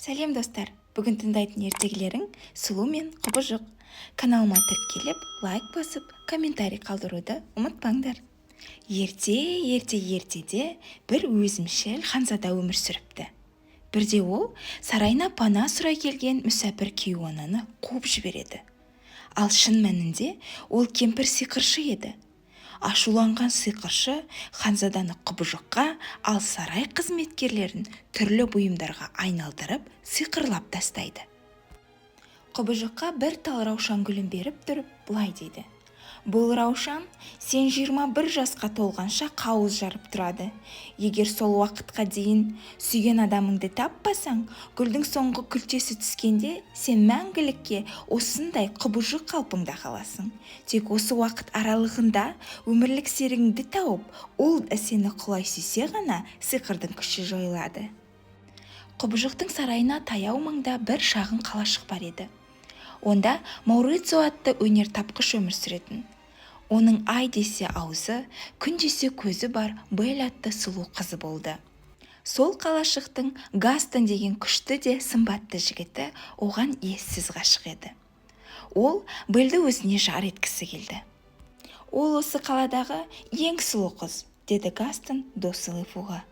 Сәлем достар, бүгін тыңдайтын ертегілерің Сұлу мен Құбыжық. Каналыма тіркеліп, лайк басып, комментарий қалдыруды ұмытпаңдар. Ертеде бір өзімшіл ханзада өмір сүріпті. Бірде ол сарайына пана сұрай келген мүсәпір кейуананы қуып жібереді. Ал шын мәнінде ол кемпір сиқыршы еді. Ашуланған сиқыршы ханзаданы Құбыжыққа, ал сарай қызметкерлерін түрлі бұйымдарға айналдырып сиқырлап тастайды. Құбыжыққа бір тал раушан гүлін беріп тұрып былай дейді: бұл раушан сен 21 жасқа толғанша қауыз жарып тұрады. Егер сол уақытқа дейін сүйген адамыңды таппасаң, гүлдің соңғы күлтесі түскенде сен мәңгілікке осындай Құбыжық қалпыңда қаласың. Тек осы уақыт аралығында өмірлік серігіңді тауып, ол да сені құлай сүйсе ғана сиқырдың күші жойылады. Құбыжықтың сарайына таяу маңда бір шағын қалашық бар еді. Онда Маурицио атты өнер тапқыш өмір сүретін. Оның ай десе аузы, күн десе көзі бар Белль атты сұлу қызы болды. Сол қалашықтың Гастон деген күшті де сымбатты жігіті оған ессіз ғашық еді. Ол Белльді өзіне жар еткісі келді. Ол осы қаладағы ең сұлу қыз, деді Гастон досы Лефуға.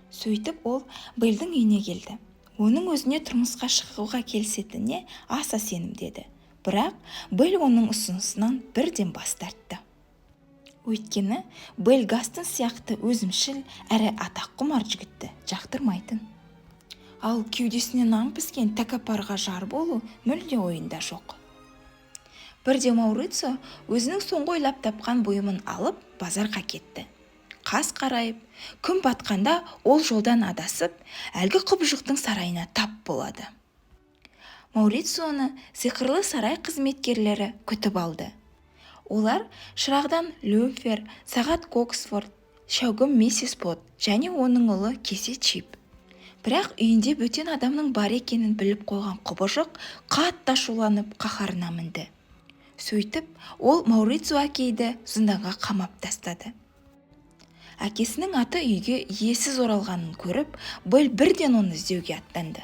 Сөйтіп ол Белльдің үйіне келді. Оның өзіне тұрмысқа шығуға келісетініне аса сенімдеді. Бірақ Белль оның ұсынысынан бірден бас тартты. Өйткені Белль Гастон сияқты өзімшіл әрі атаққұмар жігітті жақтырмайтын. Ал кеудесінен аң піскен тәкаппарға жар болу мүлде ойында жоқ. Бірде Маурицио өзінің соңғы ойлап тапқан бұйымын алып базарға кетті. Қас қарайып, күн батқанда ол жолдан адасып, әлгі Құбыжықтың сарайына тап болады. Мауриционы сиқырлы сарай қызметкерлері күтіп алды. Олар шырағдан Люмфер, сағат Коксфорд, шәугім миссис Пот және оның ұлы кесе Чип. Бірақ үйінде бөтен адамның бар екенін біліп қойған Құбыжық қатты ашуланып қаһарына мінді. Сөйтіп, ол Маурицио әкейді зынданға қамап тастады. Әкесінің аты үйге иесіз оралғанын көріп, Белль бірден оны іздеуге аттанды.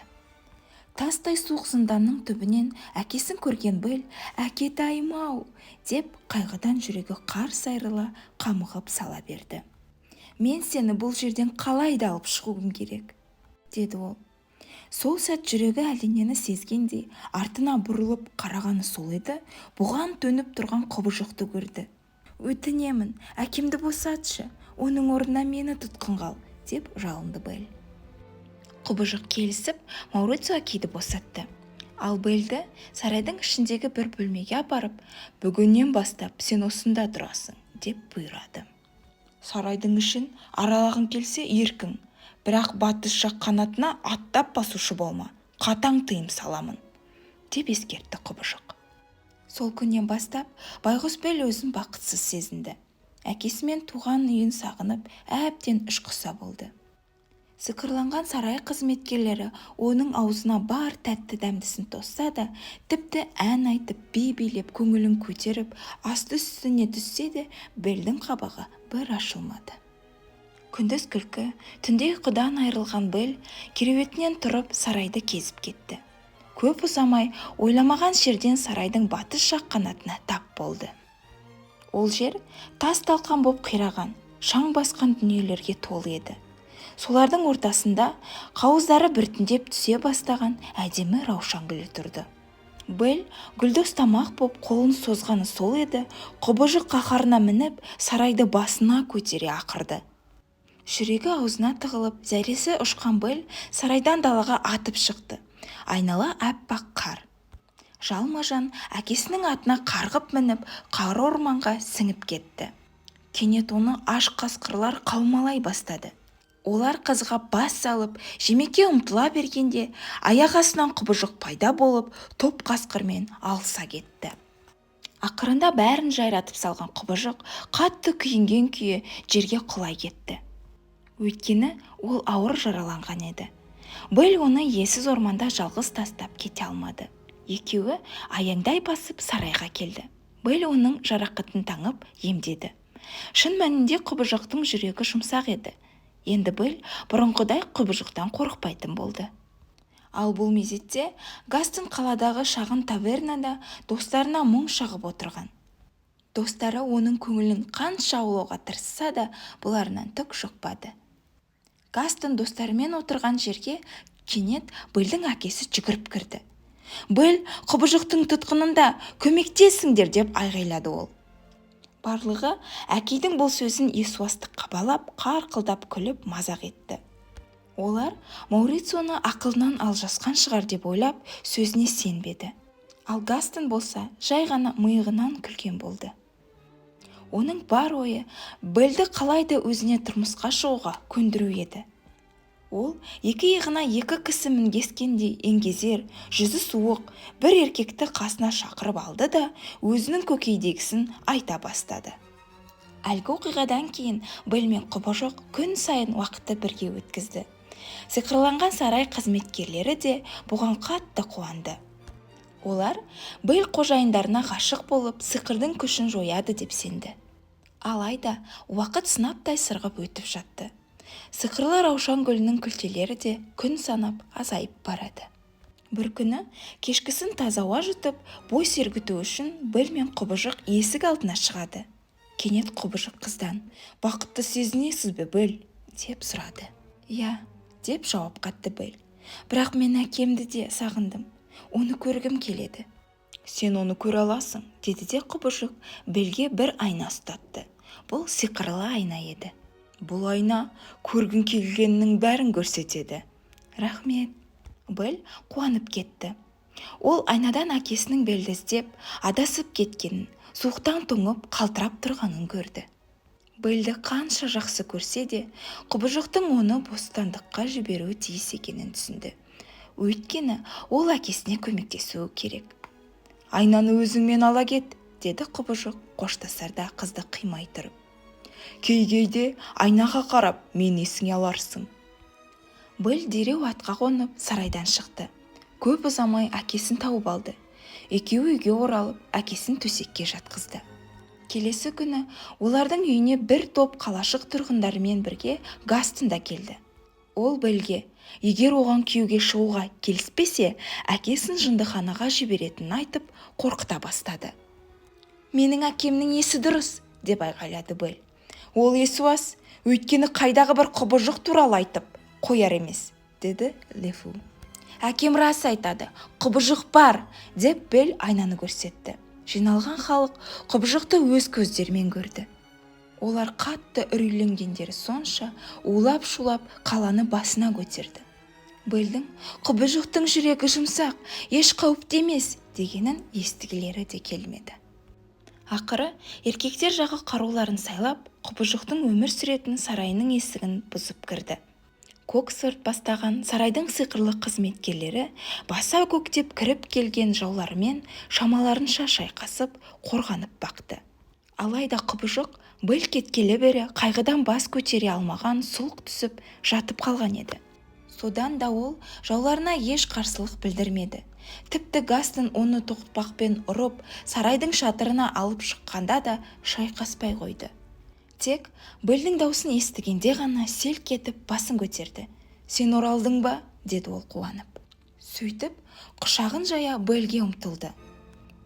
Тастай суық зынданның түбінен әкесін көрген Белль, «Әкетайым-ау!» деп қайғыдан жүрегі қарс айрыла қамығып сала берді. «Мен сені бұл жерден қалай да алып шығуым керек», деді ол. Сол сәт жүрегі әлденені сезгендей артына бұрылып қарағаны сол еді, бұған төніп тұрған Құбыжықты көрді. «Өтінемін, әкемді босатшы, оның орнына мені тұтқынға ал», деп жалынды Белль. Құбыжық келісіп, Маурицио әкейді босатты. Ал Белльді сарайдың ішіндегі бір бөлмеге апарып, «Бүгіннен бастап сен осында тұрасың», деп бұйырады. «Сарайдың ішін аралағың келсе еркің, бірақ батыс жақ қанатына аттап басушы болма, қатаң тыйым саламын», деп ескертті Құбыжық. Сол күннен бастап байғұс Белль өзін бақытсыз сезінді. Әкесімен туған үйін сағынып, әбден ішқұса болды. Сиқырланған сарай қызметкерлері оның аузына бар тәтті дәмдісін тосса да, тіпті ән айтып, би билеп, көңілін көтеріп, асты-үстіне түссе де, Белльдің қабағы бір ашылмады. Күндіз күлкі, түнде ұйқыдан айырылған Белль кереуетінен тұрып сарайды кезіп кетті. Көп ұзамай ойламаған жерден сарайдың батыс жақ қанатына тап болды. Ол жер тас талқан боп қираған, шаң басқан дүниелерге толы еді. Солардың ортасында қауыздары біртіндеп түсе бастаған әдемі раушан гүлі тұрды. Белль гүлді ұстамақ боп қолын созғаны сол еді, Құбыжық қаһарына мініп, сарайды басына көтере ақырды. Жүрегі аузына тығылып, зәресі ұшқан Белль сарайдан далаға атып шықты. Айнала әппақ қар. Жалма-жан әкесінің атына қарғып мініп, қар орманға сіңіп кетті. Кенет оны аш қасқырлар қаумалай бастады. Олар қызға бас салып, жемекке ұмтыла бергенде, аяқ астынан Құбыжық пайда болып, топ қасқырмен алыса кетті. Ақырында бәрін жайратып салған Құбыжық қатты күйінген күйі жерге құлай кетті. Өйткені ол ауыр жараланған еді. Белль оны иесіз орманда жалғыз тастап кете алмады. Екеуі аяңдай басып сарайға келді. Белль оның жарақатын таңып емдеді. Шын мәнінде Құбыжықтың жүрегі жұмсақ еді. Енді Белль бұрынғыдай Құбыжықтан қорықпайтын болды. Ал бұл мезетте Гастон қаладағы шағын тавернада достарына мұң шағып отырған. Достары оның көңілін қанша аулауға тырысса да бұларынан түк шықпады. Гастон достарымен отырған жерге кенет Бэлдің әкесі жүгіріп кірді. «Бэл, құбыжықтың тұтқынында, көмектесіңдер!» деп айғайлады ол. Барлығы әкейдің бұл сөзін есуасты қабалап, қарқылдап күліп мазақ етті. Олар Маурицоны ақылынан алжасқан шығар деп ойлап, сөзіне сенбеді. Ал Гастон болса, жай ғана миығынан күлген болды. Оның бар ойы Бэлді қалайда өзіне тұрмысқа шығуға көндіру еді. Ол екі иығына екі кісі мінгескендей еңгезер, жүзі суық бір еркекті қасына шақырып алды да өзінің көкейдегісін айта бастады. Әлгі оқиғадан кейін Бэл мен Құбыжық күн сайын уақытты бірге өткізді. Сиқырланған сарай қызметкерлері де бұған қатты қуанды. Олар Бэл қожайындарына ғашық болып сиқырдың күшін жояды деп сенді. Алайда уақыт сынаптай сырғып өтіп жатты. Сиқырлы раушан гүлінің күлтелері де күн санап азайып барады. Бір күні кешкісін таза ауа жұтып, бой сергіту үшін Бэл мен Құбыжық есік алдына шығады. Кенет Құбыжық қыздан: «Бақытты сезінесіз бе, Бэл?» деп сұрады. «Иә», деп жауап қатты Бэл. «Бірақ мен әкемді де сағындым. Оны көргім келеді». «Сен оны көре аласың», деді де Құбыжық Бэлге бір айна ұстатты. Бұл сиқырлы айна еді. «Бұл айна көргің келгеннің бәрін көрсетеді». «Рахмет». Бэл қуанып кетті. Ол айнадан әкесінің Бэлді іздеп, адасып кеткенін, суықтан тоңып, қалтырап тұрғанын көрді. Бэлді қанша жақсы көрсе де, Құбыжықтың оны бостандыққа жіберуі тиіс екенін түсінді. Өйткені ол әкесіне көмектесуі керек. «Айнаны өзіңмен ала кет», деді Құбыжық қоштасарда қызды қимай тұрып. «Кей-кейде айнаға қарап, мен есіңе аларсың». Бэл дереу атқа қонып сарайдан шықты. Көп ұзамай әкесін тауып алды. Екеуі үйге оралып, әкесін төсекке жатқызды. Келесі күні олардың үйіне бір топ қалашық тұрғындарымен бірге Гастон да келді. Ол Бэлге, егер оған күйеуге шығуға келіспесе, әкесін жындыханаға жіберетінін айтып, қорқыта бастады. «Менің әкемнің есі дұрыс», деп айғайлады Бэл. «Ол есуас, өйткені қайдағы бір Құбыжық туралы айтып қояр емес», деді Лефу. «Әкем рас айтады, Құбыжық бар», деп Бэл айнаны көрсетті. Жиналған халық Құбыжықты өз көздерімен көрді. Олар қатты үрейленгендері сонша улап-шулап қаланы басына көтерді. Бэлдің «Құбыжықтың жүрегі жұмсақ, еш қауіпті емес» дегенін естігілері де келмеді. Ақыры еркектер жағы қаруларын сайлап, Құбыжықтың өмір сүретін сарайының есігін бұзып кірді. Коксворт бастаған сарайдың сиқырлы қызметкерлері баса көктеп кіріп келген жауларымен шамаларынша шайқасып, қорғанып бақты. Алайда Құбыжық Бэл кеткелі бері қайғыдан бас көтере алмаған сұлқ түсіп жатып қалған еді. Содан да ол жауларына еш қарсылық білдірмеді. Тіпті Гастон оны тоқпақпен ұрып, сарайдың шатырына алып шыққанда да шайқаспай қойды. Тек Бэлдің даусын естігенде ғана селк етіп басын көтерді. «Сен оралдың ба?» деді ол қуанып. Сөйтіп, құшағын жая Бэлге ұмтылды.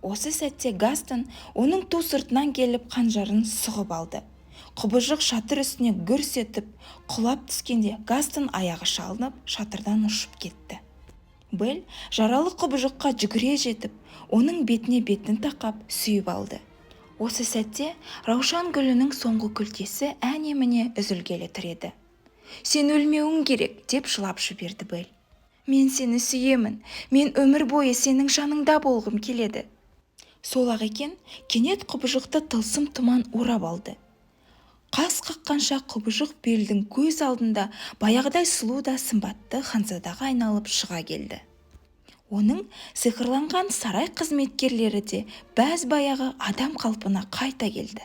Осы сәтте Гастон оның ту сыртынан келіп қанжарын сұғып алды. Құбыжық шатыр үстіне гүрс етіп құлап түскенде Гастон аяғы шалынып шатырдан ұшып кетті. Бэл жаралы Құбыжыққа жүгіре жетіп, оның бетіне бетін тақап сүйіп алды. Осы сәтте раушан гүлінің соңғы күлтесі әне-міне үзілгелі тұр еді. «Сен өлмеуің керек», деп жылап жіберді Бэл. «Мен сені сүйемін, мен өмір бойы сенің жаныңда болғым келеді». Сол-ақ екен, кенет Құбыжықты тылсым тұман орап алды. Қас қаққанша Құбыжық Бэлдің көз алдында баяғыдай сұлу да сымбатты ханзадаға айналып шыға келді. Оның сиқырланған сарай қызметкерлері де бәз баяғы адам қалпына қайта келді.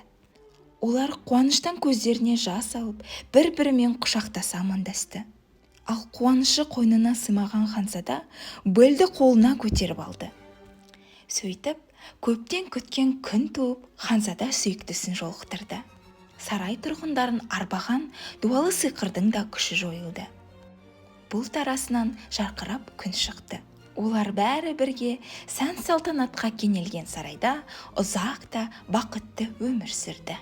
Олар қуаныштан көздеріне жас алып, бір-бірімен құшақтаса амандасты. Ал қуанышы қойнына сыймаған ханзада Бэлді қолына көтеріп алды. Сөйтіп, көптен күткен күн туып, ханзада сүйіктісін жолықтырды. Сарай тұрғындарын арбаған дуалы сиқырдың да күші жойылды. бұлт арасынан жарқырап күн шықты. Олар бәрі бірге сән-салтанатқа кенелген сарайда ұзақ та бақытты өмір сүрді.